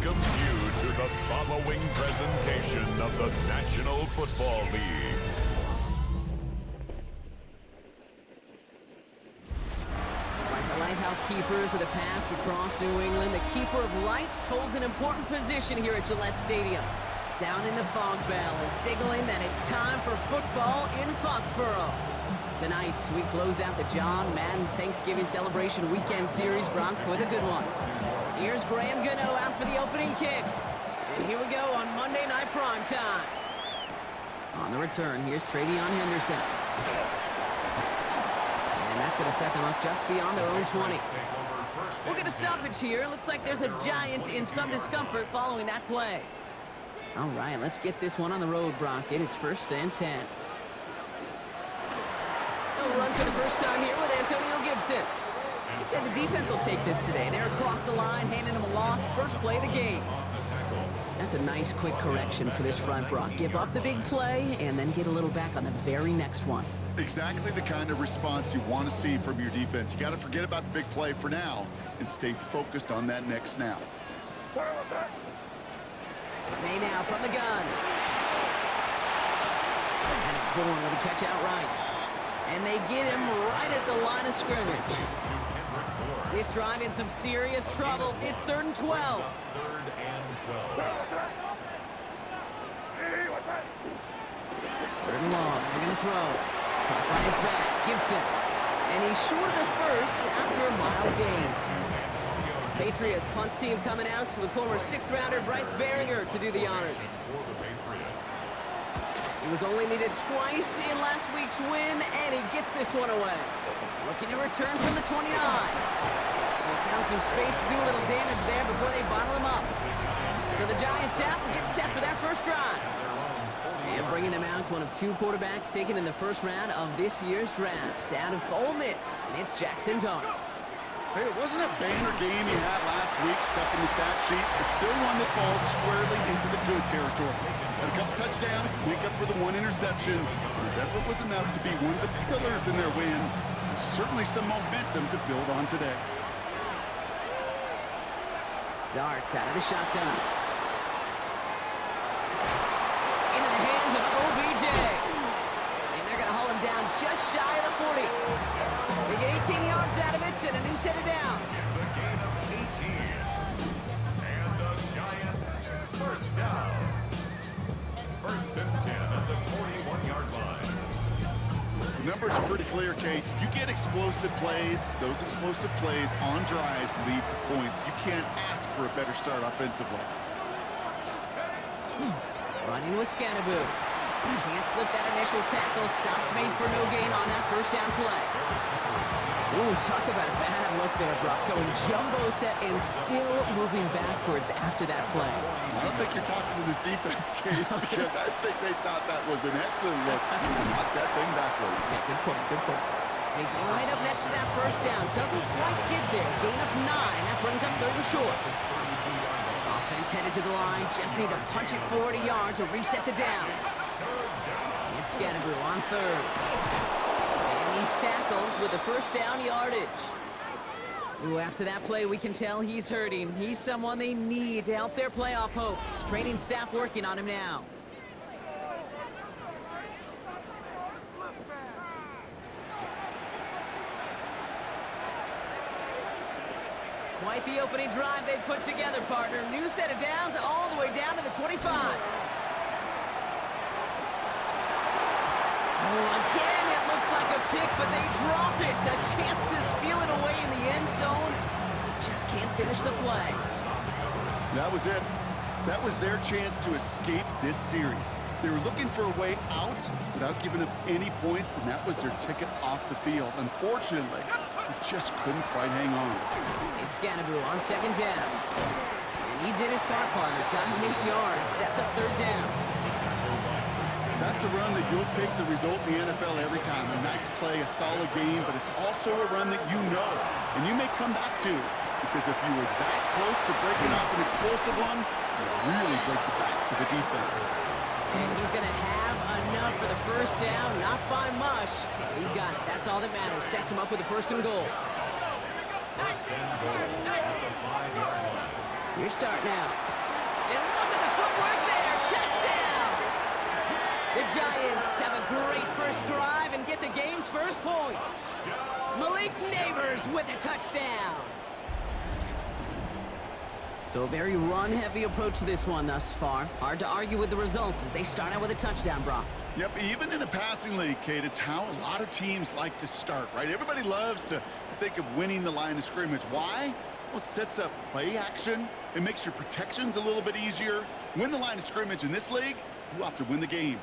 welcomes you to the following presentation of the National Football League. Like the lighthouse keepers of the past across New England, the keeper of lights holds an important position here at Gillette Stadium, sounding the fog bell and signaling that it's time for football in Foxborough. Tonight, we close out the John Madden Thanksgiving Celebration Weekend Series, Brock, with a good one. Here's Graham Gano out for the opening kick. And here we go on Monday Night Prime Time. On the return, here's Travion Henderson. And that's going to set them up just beyond their own 20. We'll get a stoppage here. Looks like there's a Giant in some discomfort following that play. All right, let's get this one on the road, Brock. It is 1st and 10. They'll run for the first time here with Antonio Gibson. I'd say the defense will take this today. They're across the line, handing them a loss. First play of the game. That's a nice, quick correction for this front, Brock. Give up the big play and then get a little back on the very next one. Exactly the kind of response you want to see from your defense. You got to forget about the big play for now and stay focused on that next snap. May now from the gun. And it's Bourne with a catch outright. And they get him right at the line of scrimmage. This drive in some serious trouble. It's 3rd and 12. Third and long. They're going to throw. Caught by his back. Gibson. And he's short of the first after a mile gain. Patriots punt team coming out with former 6th-rounder Bryce Behringer to do the honors. He was only needed twice in last week's win, and he gets this one away. Looking to return from the 29. They found some space to do a little damage there before they bottle him up. So the Giants out and get set for their first drive. And bringing them out, one of 2 quarterbacks taken in the first round of this year's draft. Out of Ole Miss, it's Jackson Dart. Hey, it wasn't a banner game he had last week, stuck in the stat sheet, but still one that falls squarely into the good territory. Had a couple touchdowns, make up for the 1 interception. His effort was enough to be one of the pillars in their win. And certainly some momentum to build on today. Dart out of the shotgun. Into the hands of OBJ. And they're going to haul him down just shy of the 40. They get 18 yards out of it and a new set of downs. It's a gain of 18. And the Giants first down. 1st and 10 at the 41-yard line. The numbers are pretty clear, Kate. You get explosive plays. Those explosive plays on drives lead to points. You can't ask for a better start offensively. Running with Scannaboo. Can't slip that initial tackle. Stops made for no gain on that first down play. Ooh, talk about a bad look there, Brock. Going jumbo set and still moving backwards after that play. I don't think you're talking to this defense, Kate, because I think they thought that was an excellent look to knock that thing backwards. Yeah, good point, good point. He's right up next to that first down. Doesn't quite get there. Gain of 9. That brings up 3rd and short. Offense headed to the line. Just need to punch it 40 yards to reset the downs. It's Scannaboo on 3rd. And he's tackled with the first down yardage. Ooh, after that play, we can tell he's hurting. He's someone they need to help their playoff hopes. Training staff working on him now. Quite the opening drive they put together, partner. New set of downs all the way down to the 25. Oh, again, it looks like a pick, but they drop it. A chance to steal it away in the end zone. They just can't finish the play. That was it. That was their chance to escape this series. They were looking for a way out without giving up any points, and that was their ticket off the field. Unfortunately, they just couldn't quite hang on. It's Scannaboo on 2nd down. And he did his part, partner. Got him 8 yards. Sets up 3rd down. That's a run that you'll take the result in the NFL every time. A nice play, a solid game, but it's also a run that you know, and you may come back to. Because if you were that close to breaking off an explosive one, you really break the backs of the defense. And he's going to have enough for the first down, not by much. But he got it. That's all that matters. Sets him up with the 1st and goal. Your start now. And look at the footwork there. Touchdown! The Giants have a great first drive and get the game's first points. Malik Neighbors with a touchdown. So a very run-heavy approach to this one thus far. Hard to argue with the results as they start out with a touchdown, Brock. Yep, even in a passing league, Kate, it's how a lot of teams like to start, right? Everybody loves to think of winning the line of scrimmage. Why? Well, it sets up play action. It makes your protections a little bit easier. Win the line of scrimmage in this league, you have to win the game.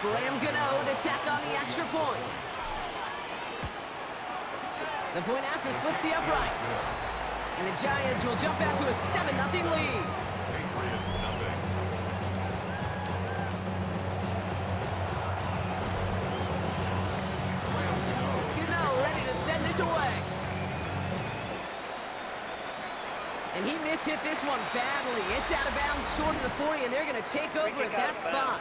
Graham Gano to tack on the extra point. The point after splits the uprights. And the Giants will jump out to a 7-0 lead. Patriots nothing. Gano ready to send this away. And he mishit this one badly. It's out of bounds short of the 40, and they're going to take over at that spot.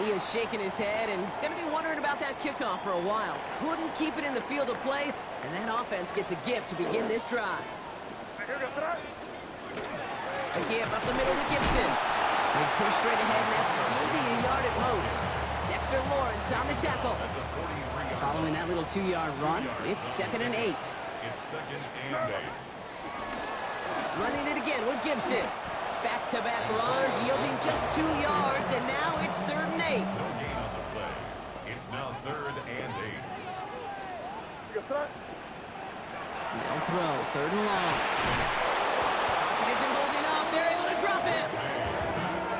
He is shaking his head, and he's going to be wondering about that kickoff for a while. Couldn't keep it in the field of play, and that offense gets a gift to begin this drive. A give up the middle to Gibson. He's pushed straight ahead, and that's maybe a yard at most. Dexter Lawrence on the tackle. Following that little 2-yard run, it's 2nd and 8. It's 2nd and 8. Running it again with Gibson. Back-to-back runs yielding just 2 yards, and now it's 3rd and 8. No gain on the play. It's now 3rd and 8. They'll throw 3rd and long. Pocket isn't holding up. They're able to drop him.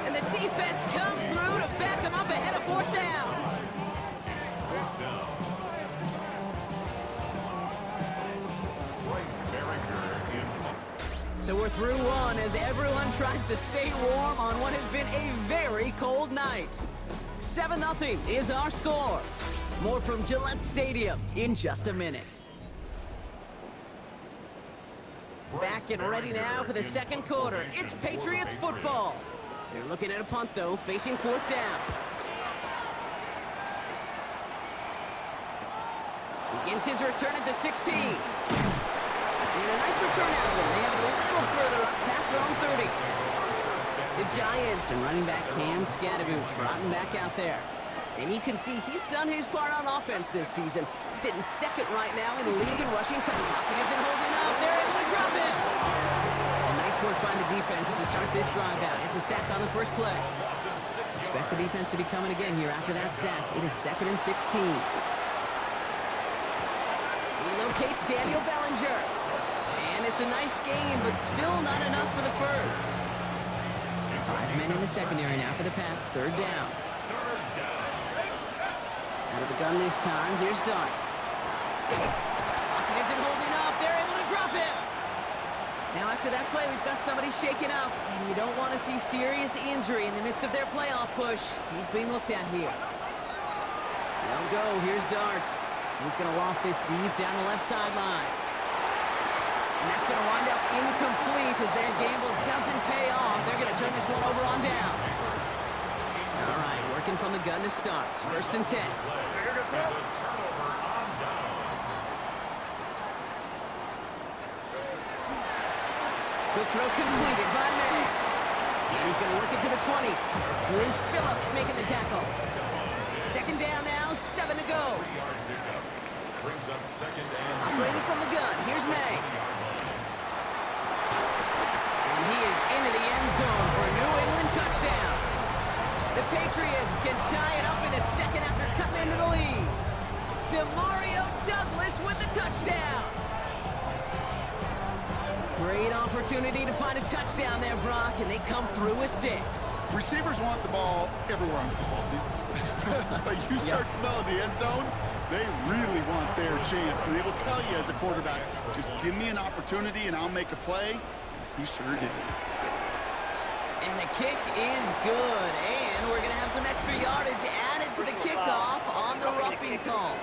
And the defense comes through to back him up ahead of 4th down. Fourth down. Bryce Berringer in. So we're through one as everyone tries to stay warm on what has been a very cold night. 7-0 is our score. More from Gillette Stadium in just a minute. Back and ready now for the second quarter. It's Patriots football. They're looking at a punt, though, facing 4th down. Begins his return at the 16. And a nice return out of him. They have it a little further up past their own 30. The Giants and running back Cam Scadaboo trotting back out there. And you can see he's done his part on offense this season. Sitting 2nd right now in the league in rushing time. Pocket isn't holding up. They're able to drop him. A nice work by the defense to start this drive out. It's a sack on the first play. Expect the defense to be coming again here after that sack. It is 2nd and 16. He locates Daniel Bellinger. And it's a nice game, but still not enough for the first. 5 men in the secondary now for the Pats. 3rd down. Out of the gun this time. Here's Dart. Pocket isn't holding up. They're able to drop him. Now after that play, we've got somebody shaken up, and you don't want to see serious injury in the midst of their playoff push. He's being looked at here. They'll go. Here's Dart. He's going to loft this deep down the left sideline. And that's going to wind up incomplete as their gamble doesn't pay off. They're going to turn this one over on downs. All right, working from the gun to start. 1st and 10. There's a turnover on downs. Quick throw completed by May. And he's going to work it to the 20. Drew Phillips making the tackle. 2nd down now, 7 to go. 3-yard pickup. Brings up 2nd and 7. Operating from the gun, here's May. And he is into the end zone for a New England touchdown. The Patriots can tie it up in the 2nd after cutting into the lead. Demario Douglas with the touchdown. Great opportunity to find a touchdown there, Brock, and they come through with 6. Receivers want the ball everywhere on the football field. But you start smelling the end zone, they really want their chance. And they will tell you as a quarterback, just give me an opportunity and I'll make a play. He sure did. And the kick is good. And we're going to have some extra yardage added to the kickoff on the roughing call.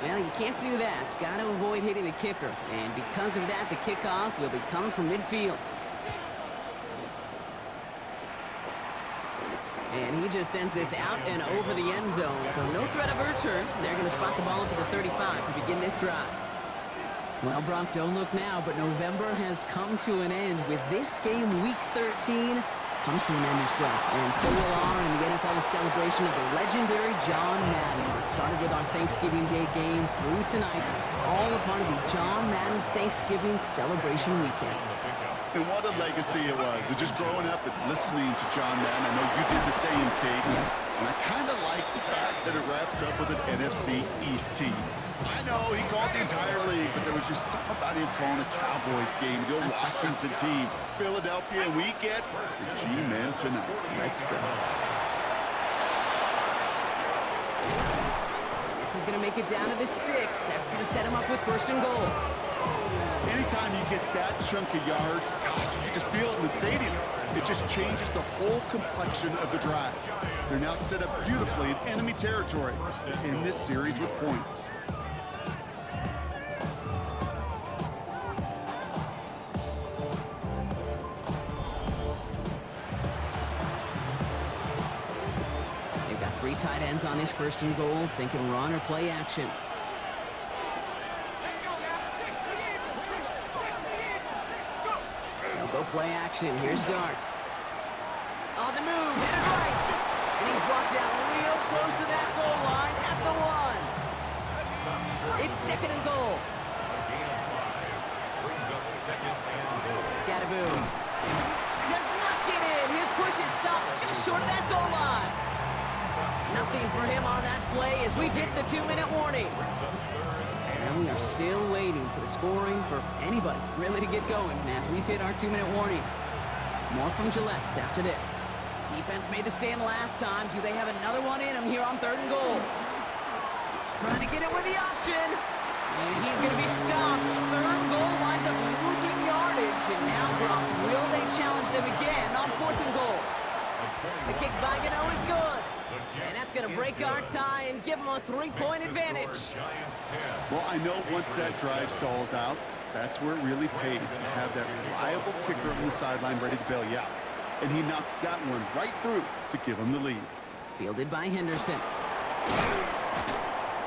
Well, you can't do that. Got to avoid hitting the kicker. And because of that, the kickoff will be coming from midfield. And he just sends this out and over the end zone. So no threat of a return. They're going to spot the ball up at the 35 to begin this drive. Well, Brock, don't look now, but November has come to an end with this game, Week 13, comes to an end as well. And so will our in the NFL's celebration of the legendary John Madden. It started with our Thanksgiving Day games through tonight, all a part of the John Madden Thanksgiving celebration weekend. And what a legacy it was. And just growing up and listening to John Madden, I know you did the same, Kate. And I kind of like the fact that it wraps up with an NFC East team. I know he called the entire league, but there was just something about him calling a Cowboys game, the Washington team, Philadelphia, and we get the G-Men tonight. Let's go. This is going to make it down to the 6. That's going to set him up with 1st and goal. Anytime you get that chunk of yards, gosh, you can just feel it in the stadium. It just changes the whole complexion of the drive. They're now set up beautifully in enemy territory to end this series with points. They've got 3 tight ends on this 1st and goal, thinking run or play action. Go play action. Here's Dart. On the move, hit it right. And he's brought down real close to that goal line at the 1. It's 2nd and goal. Scattaboo. Does not get in. His push is stopped just short of that goal line. Nothing for him on that play as we've hit the 2-minute warning. And we are still waiting for the scoring for anybody really to get going as we've hit our 2-minute warning. More from Gillette after this. Defense made the stand last time. Do they have another one in them here on 3rd and goal? Trying to get it with the option. And he's going to be stopped. 3rd goal winds up losing yardage. And now, Brock, will they challenge them again on 4th and goal? The kick by Gano is good. And that's going to break our tie and give them a 3-point advantage. Well, I know once that drive stalls out, that's where it really pays to have that reliable kicker on the sideline ready to bail you out. And he knocks that one right through to give him the lead. Fielded by Henderson.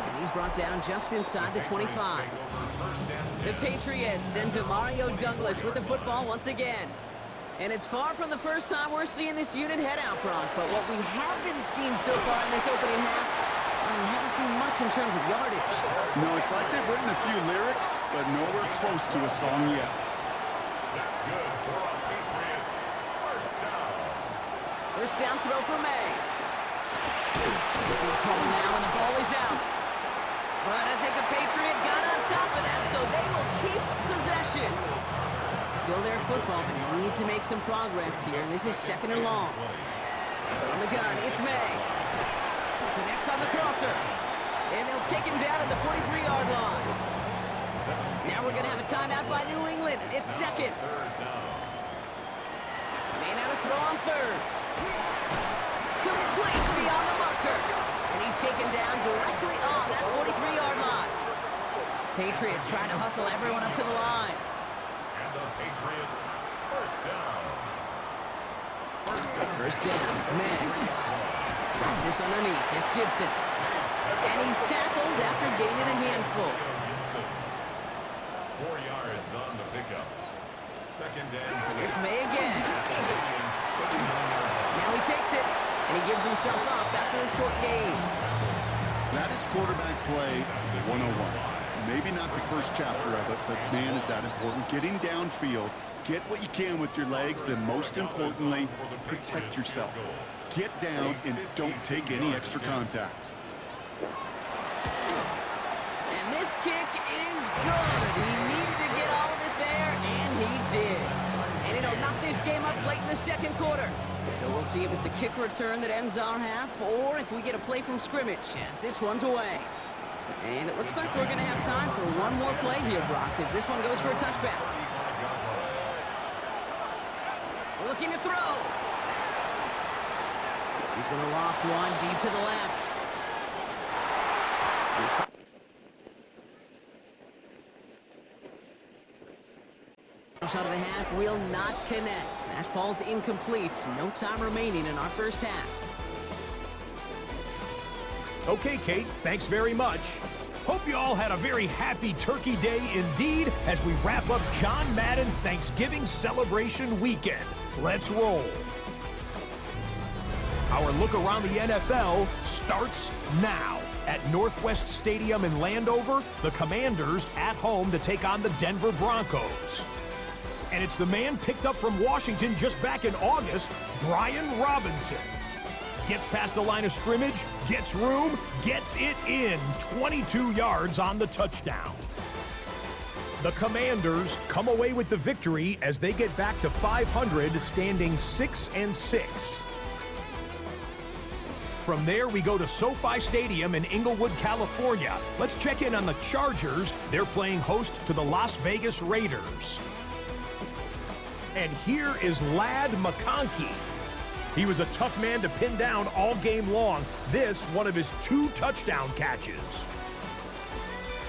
And he's brought down just inside the 25. The Patriots and Demario Douglas with the football once again. And it's far from the first time we're seeing this unit head out, Brock. But what we haven't seen so far in this opening half, we haven't seen much in terms of yardage. No, it's like they've written a few lyrics, but nowhere close to a song yet. That's good for our Patriots. 1st down. 1st down throw for May. In trouble now, and the ball is out. But I think a Patriot got on top of that, so they will keep possession. Still their football, but need to make some progress here. This is 2nd and long. From the gun, it's May. Connects on the crosser. And they'll take him down at the 43-yard line. Now we're going to have a timeout by New England. It's 2nd. May now to throw on 3rd. Complete beyond the marker. And he's taken down directly on that 43-yard line. Patriots trying to hustle everyone up to the line. The Patriots, 1st down. 1st down, May. Drops this underneath. It's Gibson. And he's tackled after gaining a handful. 4 yards on the pickup. 2nd and 6. Here's May again. Now he takes it, and he gives himself up after a short gain. That is quarterback play 101. Maybe not the first chapter of it, but man, is that important. Getting downfield, get what you can with your legs, then most importantly, protect yourself. Get down and don't take any extra contact. And this kick is good. He needed to get all of it there, and he did. And it'll knock this game up late in the 2nd quarter. So we'll see if it's a kick return that ends our half, or if we get a play from scrimmage, as this one's away. And it looks like we're going to have time for one more play here, Brock, as this one goes for a touchback. Looking to throw. He's going to loft one deep to the left. shot of the half will not connect. That falls incomplete. No time remaining in our first half. Okay, Kate, thanks very much. Hope you all had a very happy Turkey Day indeed as we wrap up John Madden Thanksgiving celebration weekend. Let's roll. Our look around the NFL starts now. At Northwest Stadium in Landover, the Commanders at home to take on the Denver Broncos. And it's the man picked up from Washington just back in August, Brian Robinson. Gets past the line of scrimmage, gets room, gets it in, 22 yards on the touchdown. The Commanders come away with the victory as they get back to 500, standing 6-6. From there, we go to SoFi Stadium in Inglewood, California. Let's check in on the Chargers. They're playing host to the Las Vegas Raiders. And here is Ladd McConkey. He was a tough man to pin down all game long. This, one of his 2 touchdown catches.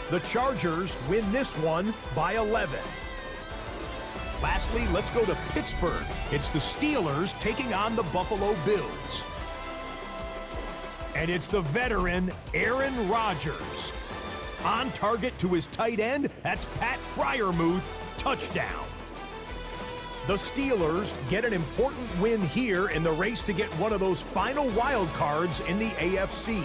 The Chargers win this one by 11. Lastly, let's go to Pittsburgh. It's the Steelers taking on the Buffalo Bills. And it's the veteran Aaron Rodgers. On target to his tight end, that's Pat Freiermuth, touchdown. The Steelers get an important win here in the race to get one of those final wild cards in the AFC.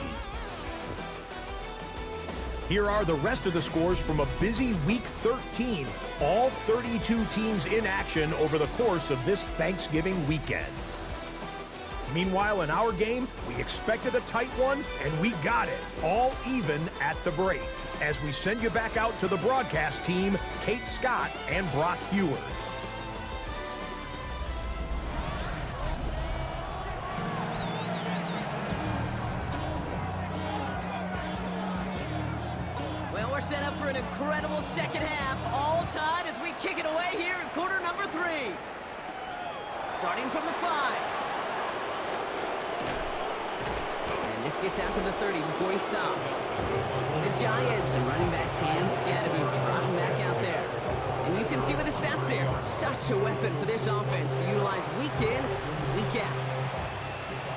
Here are the rest of the scores from a busy Week 13. All 32 teams in action over the course of this Thanksgiving weekend. Meanwhile, in our game, we expected a tight one, and we got it, all even at the break. As we send you back out to the broadcast team, Kate Scott and Brock Heward. Well, we're set up for an incredible second half, all tied as we kick it away here in quarter number 3. Starting from the 5. This gets out to the 30 before he stopped. The Giants and running back Cam Scatterby dropping back out there. And you can see with the stats there, such a weapon for this offense to utilize week in, week out.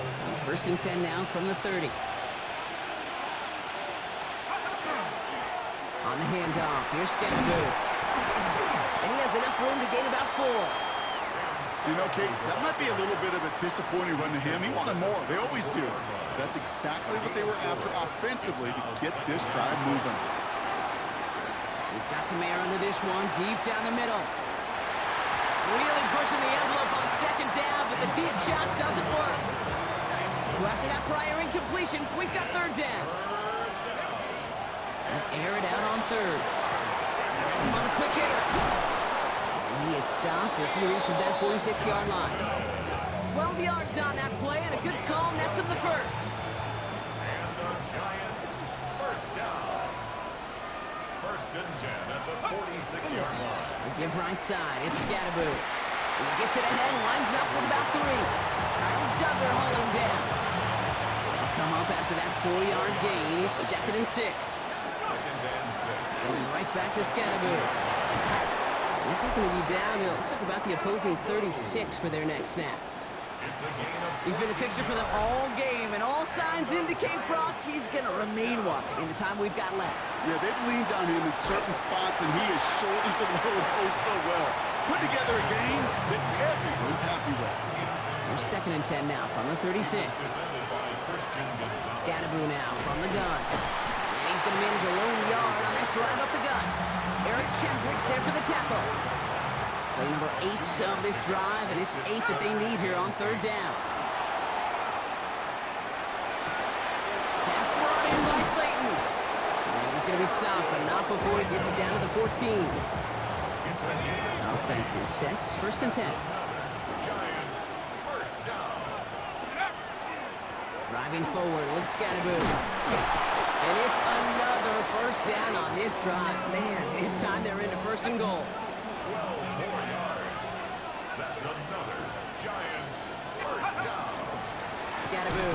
So first and 10 now from the 30. On the handoff, here's Scatterby. And he has enough room to gain about 4. You know, Kate, that might be a little bit of a disappointing run to him. He wanted more. They always do. That's exactly what they were after offensively to get this drive moving. He's got some air under this one, deep down the middle. Really pushing the envelope on second down, but the deep shot doesn't work. So after that prior incompletion, we've got third down. And air it out on third. That's him on the quick hitter. And he is stopped as he reaches that 46-yard line. 12 yards on that play, and a good call nets him the first. And the Giants, first down. First and 10 at the 46-yard line. We give right side, it's Scatterby. He gets it ahead, lines up with about 3. Kyle Duggar hauling him down. They'll come up after that 4-yard gain. It's second and 6. Second and 6. Going right back to Scatterby. This is going to be down, it looks like about the opposing 36 for their next snap. It's a gain of He's been a fixture for them all game, and all signs indicate, Brock, he's going to remain one in the time we've got left. Yeah, they've leaned on him in certain spots, and he has shouldered the load oh so well. Put together a game that everyone's happy with. There's second and 10 now from the 36. defended by Christian Gonzalez. Scatterby now from the gun. And he's going to manage a lone yard on that drive up the gut. Eric Kendricks there for the tackle. Play number 8 of this drive, and it's 8 that they need here on third down. Pass brought in by Slayton. And he's going to be stopped, but not before he gets it down to the 14. It's a gain of Offense is set. First and 10. Giants, first down. Driving forward with Scatterby. And it's another first down on this drive. Man, this time they're into first and goal. 12 more yards. That's another Giants first down. Scatterby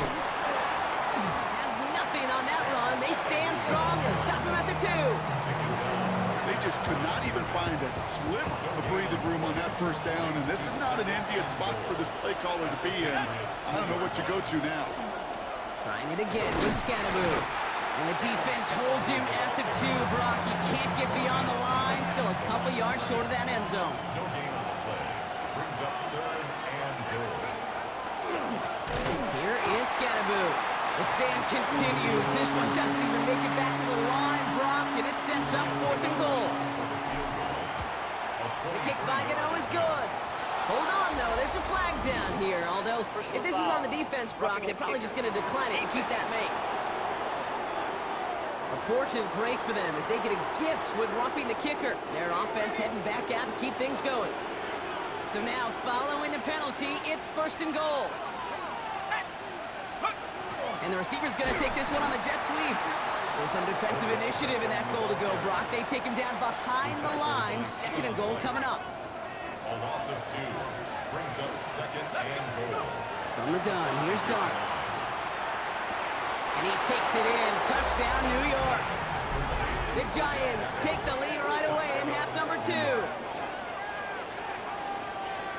has nothing on that run. They stand strong and stop him at the 2. They just could not even find a sliver of breathing room on that first down, and this is not an envious spot for this play caller to be in. I don't know what you go to now. Trying it again with Scannaboo. And the defense holds him at the 2. Brock, he can't get beyond the line. Still a couple yards short of that end zone. No gain on the play. Brings up 3rd and goal. Here is Scannaboo. The stand continues. This one doesn't even make it back to the line, Brock, and it sets up 4th and goal. The kick by Gano is good. Hold on, though. There's a flag down here. Although, if this is on the defense, Brock, they're probably just going to decline it and keep that make. A fortunate break for them as they get a gift with roughing the kicker. Their offense heading back out to keep things going. So now, following the penalty, it's 1st and goal. And the receiver's going to take this one on the jet sweep. So some defensive initiative in that goal to go, Brock. They take him down behind the line. 2nd and goal coming up. A loss of 2 brings up 2nd and goal. From the gun, here's Dart. And he takes it in. Touchdown, New York. The Giants take the lead right away in half number 2.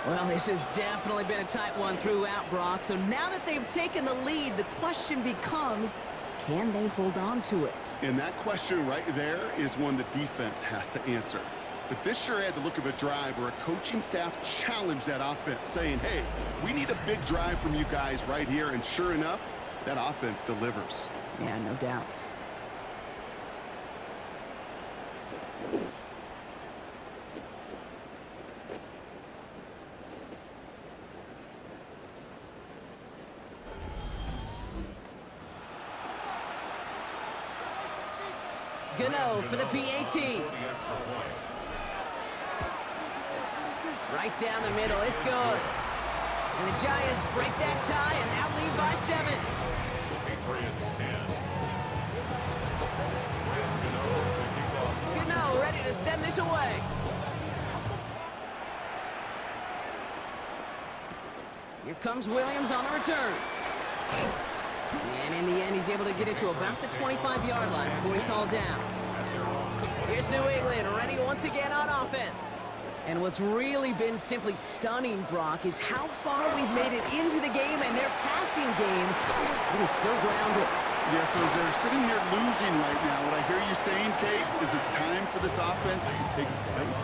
Well, this has definitely been a tight one throughout, Brock. So now that they've taken the lead, the question becomes, can they hold on to it? And that question right there is one the defense has to answer. But this sure had the look of a drive where a coaching staff challenged that offense, saying, hey, we need a big drive from you guys right here. And sure enough, that offense delivers. Yeah, no doubt. Gano for the PAT. Right down the middle, it's good. And the Giants break that tie and now lead by 7. Patriots 10. Gano ready to send this away. Here comes Williams on the return. And in the end, he's able to get it to about the 25-yard line before he's hauled down. Here's New England ready once again on offense. And what's really been simply stunning, Brock, is how far we've made it into the game, and their passing game, it is still grounded. Yeah, so as they're sitting here losing right now, what I hear you saying, Kate, is it's time for this offense to take flight.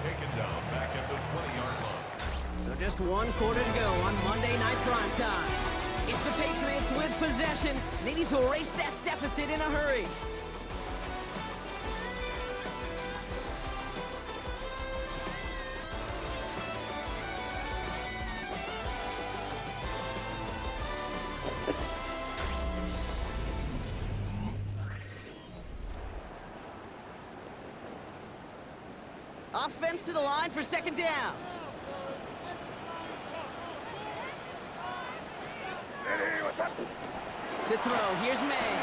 Taken down back at the 20-yard line. So just 1 quarter to go on Monday Night Primetime. It's the Patriots with possession. They need to erase that deficit in a hurry. Offense to the line for 2nd down. To throw, here's May.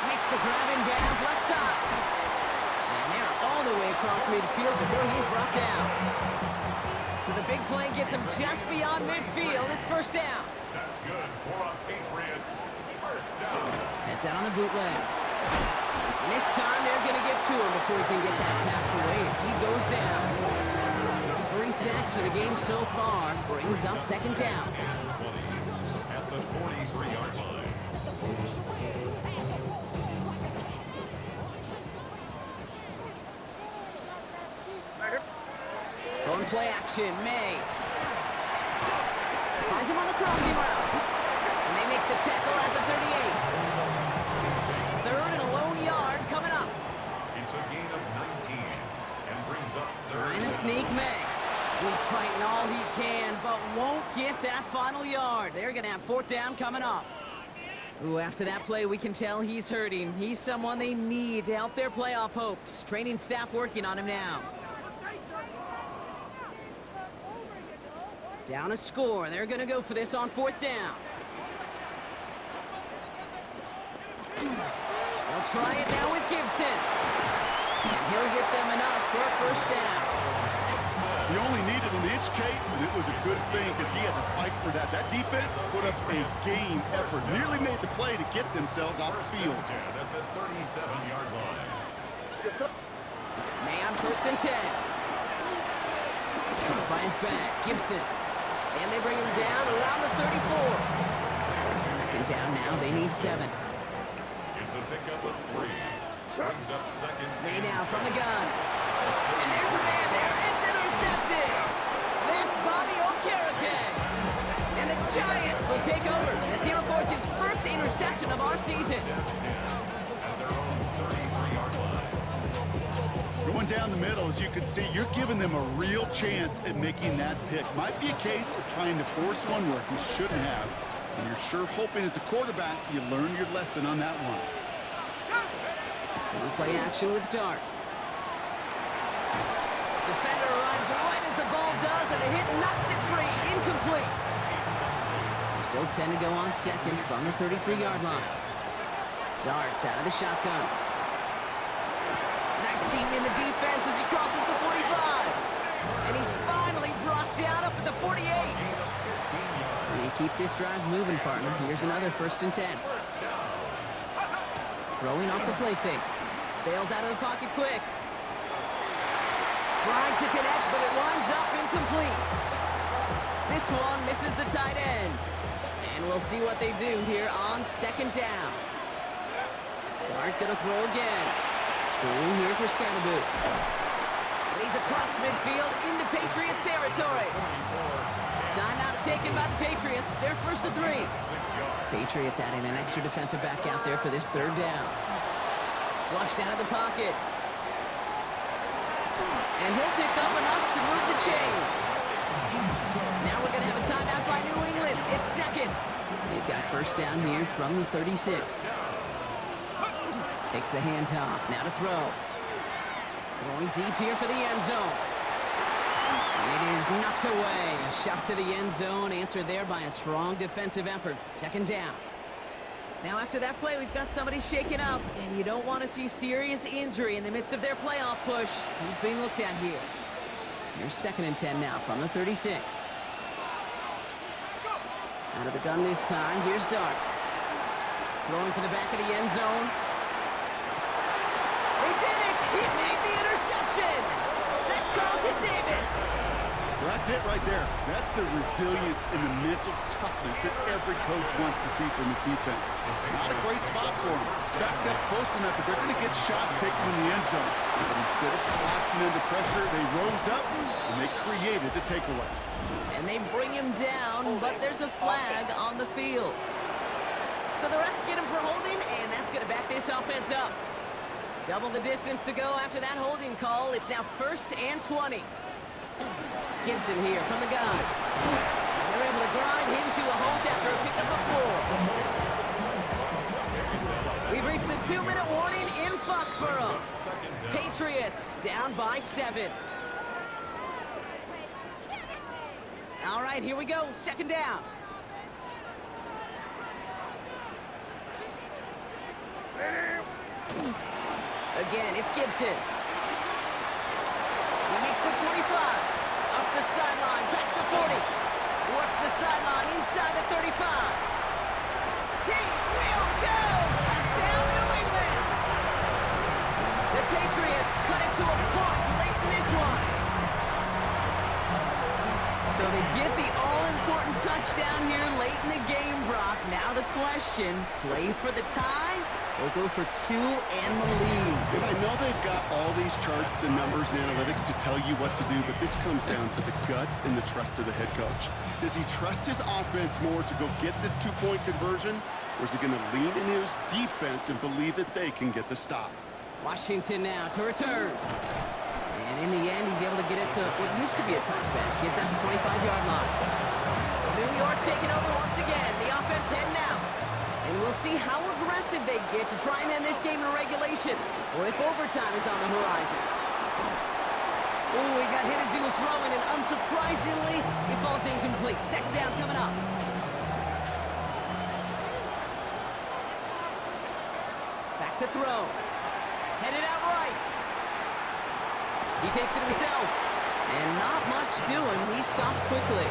Makes the grab in bounds left side. And they're all the way across midfield before he's brought down. So the big play gets him just beyond midfield. It's 1st down. That's good for a Patriots. 1st down. That's out on the bootleg. And this time they're going to get to him before he can get that pass away as he goes down. It's 3 sacks for the game so far. Brings up 2nd down. At the 43-yard line. Going play action, May. Finds him on the crossing route. And they make the tackle at the 38. 3rd and a lone yard coming up. It's a gain of 19 and brings up 3rd. Trying to sneak May. He's fighting all he can, but won't get that final yard. They're going to have 4th down coming up. Ooh, after that play, we can tell he's hurting. He's someone they need to help their playoff hopes. Training staff working on him now. Down a score. They're going to go for this on 4th down. They'll try it now with Gibson. And he'll get them enough for a 1st down. He only needed an inch, Kate, and it was a good thing because he had to fight for that. That defense put up a game effort, nearly made the play to get themselves off the field. At the 37-yard line. May on 1st and 10. Caught by his back, Gibson. And they bring him down around the 34. Second down now, they need 7. It's a pickup of 3. Brings up second. May now from the gun. And there's a man there. It's intercepted. That's Bobby Okereke. And the Giants will take over as he records his first interception of our season. At their own 33-yard line. Going down the middle, as you can see, you're giving them a real chance at making that pick. Might be a case of trying to force one where you shouldn't have. And you're sure hoping as a quarterback you learn your lesson on that one. One play action with darts. Defender arrives right as the ball does, and the hit knocks it free. Incomplete. So still 10 to go on second from the 33-yard line. Darts out of the shotgun. Nice seam in the defense as he crosses the 45. And he's finally brought down up at the 48. And keep this drive moving, partner. Here's another 1st and 10. Throwing off the play fake. Bails out of the pocket quick. Trying to connect, but it winds up incomplete. This one misses the tight end. And we'll see what they do here on 2nd down. Dart gonna throw again. Screwing here for Scannaboo. And he's across midfield into Patriots territory. Timeout taken by the Patriots. They're 1st and 3. Patriots adding an extra defensive back out there for this 3rd down. Flushed out of the pocket. And he'll pick up enough to move the chains. Now we're going to have a timeout by New England. It's 2nd. They've got 1st down here from the 36. Takes the handoff. Now to throw. Going deep here for the end zone. And it is knocked away. A shot to the end zone, answered there by a strong defensive effort. 2nd down. Now after that play, we've got somebody shaken up, and you don't want to see serious injury in the midst of their playoff push. He's being looked at here. Here's 2nd and 10 now from the 36. Out of the gun this time, here's Dart. Throwing for the back of the end zone. They did it! He made the interception! That's Carlton Davis! Well, that's it right there. That's the resilience and the mental toughness that every coach wants to see from his defense. Not a great spot for him. Backed up close enough that they're going to get shots taken in the end zone. But instead of collapsing under pressure, they rose up and they created the takeaway. And they bring him down, but there's a flag on the field. So the refs get him for holding, and that's going to back this offense up. Double the distance to go after that holding call. It's now 1st and 20. Gibson here from the gun. And they're able to grind him to a halt after a pickup of 4. We've reached the 2-minute warning in Foxborough. Patriots down by 7. All right, here we go. 2nd down. Again, it's Gibson. He makes the 25. Up the sideline, past the 40. Works the sideline inside the 35. He will go! Touchdown, New England! The Patriots cut it to a point late in this one. So they get the all-important touchdown here late in the game, Brock. Now the question, play for the tie or go for 2 and the lead? And I know they've got all these charts and numbers and analytics to tell you what to do, but this comes down to the gut and the trust of the head coach. Does he trust his offense more to go get this 2-point conversion, or is he going to lean in his defense and believe that they can get the stop? Washington now to return. And in the end, he's able to get it to what used to be a touchback. Gets at the 25-yard line. New York taking over once again. The offense heading out. And we'll see how aggressive they get to try and end this game in regulation, or if overtime is on the horizon. Ooh, he got hit as he was throwing, and unsurprisingly, he falls incomplete. 2nd down coming up. Back to throw. Headed out right. He takes it himself. And not much stopped quickly.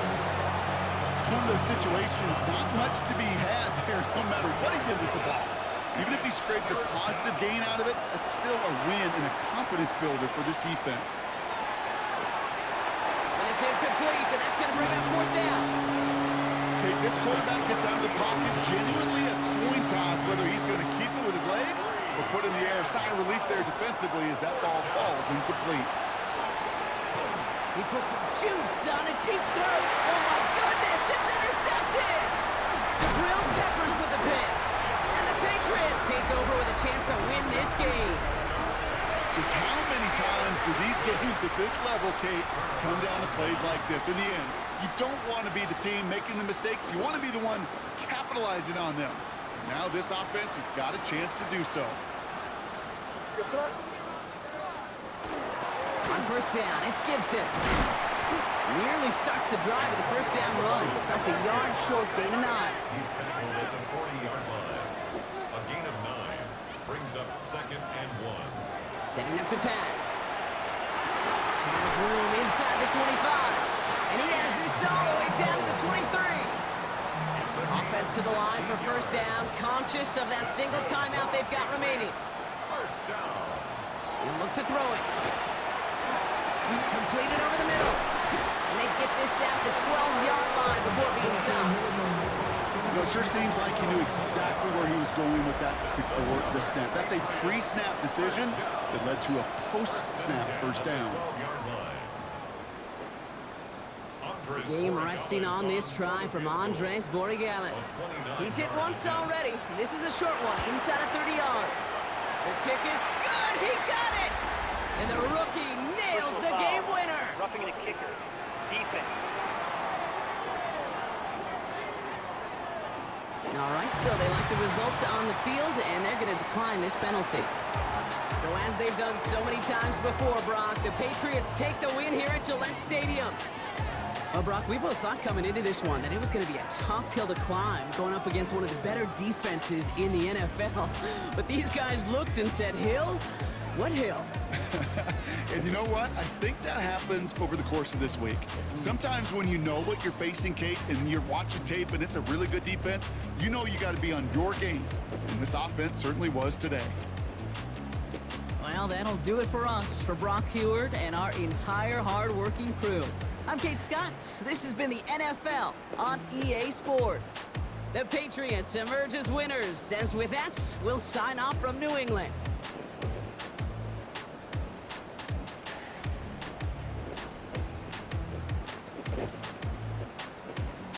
It's one of those situations, not much to be had there, no matter what he did with the ball. Even if he scraped a positive gain out of it, that's still a win and a confidence builder for this defense. And it's incomplete, and that's going to bring up fourth down. Okay, this quarterback gets out of the pocket, genuinely a coin toss, whether he's going to keep it with his legs or put it in the air. Sigh of relief there defensively as that ball falls incomplete. He puts some juice on a deep throw. Oh, my goodness, it's intercepted. Jabril Peppers with the pick. And the Patriots take over with a chance to win this game. Just how many times do these games at this level, Kate, come down to plays like this? In the end, you don't want to be the team making the mistakes. You want to be the one capitalizing on them. Now this offense has got a chance to do so. On first down, it's Gibson. Nearly starts the drive with the first down run. Stopped a yard short, gain of 9. He's tackled at the 40-yard line. A gain of 9 brings up 2nd and 1. Setting up to pass. Has room inside the 25. And he has this all the way down to the 23. Offense to the line for first down. Conscious of that single timeout they've got remaining. First down. He'll look to throw it. Completed over the middle. And they get this down to the 12-yard line before being stopped. You know, it sure seems like he knew exactly where he was going with that before the snap. That's a pre-snap decision that led to a post-snap first down. Game resting on this try from Andres Borregales. He's hit once already. This is a short one, inside of 30 yards. The kick is good. He got it. And the rookie nails the game winner. Roughing the kicker. Defense. All right, so they like the results on the field, and they're going to decline this penalty. So as they've done so many times before, Brock, the Patriots take the win here at Gillette Stadium. Well, Brock, we both thought coming into this one that it was going to be a tough hill to climb going up against one of the better defenses in the NFL. But these guys looked and said, hill? What hill? And you know what? I think that happens over the course of this week. Sometimes when you know what you're facing, Kate, and you're watching tape and it's a really good defense, you know you got to be on your game. And this offense certainly was today. Well, that'll do it for us, for Brock Heward and our entire hard-working crew. I'm Kate Scott. This has been the NFL on EA Sports. The Patriots emerge as winners, as with that, we'll sign off from New England.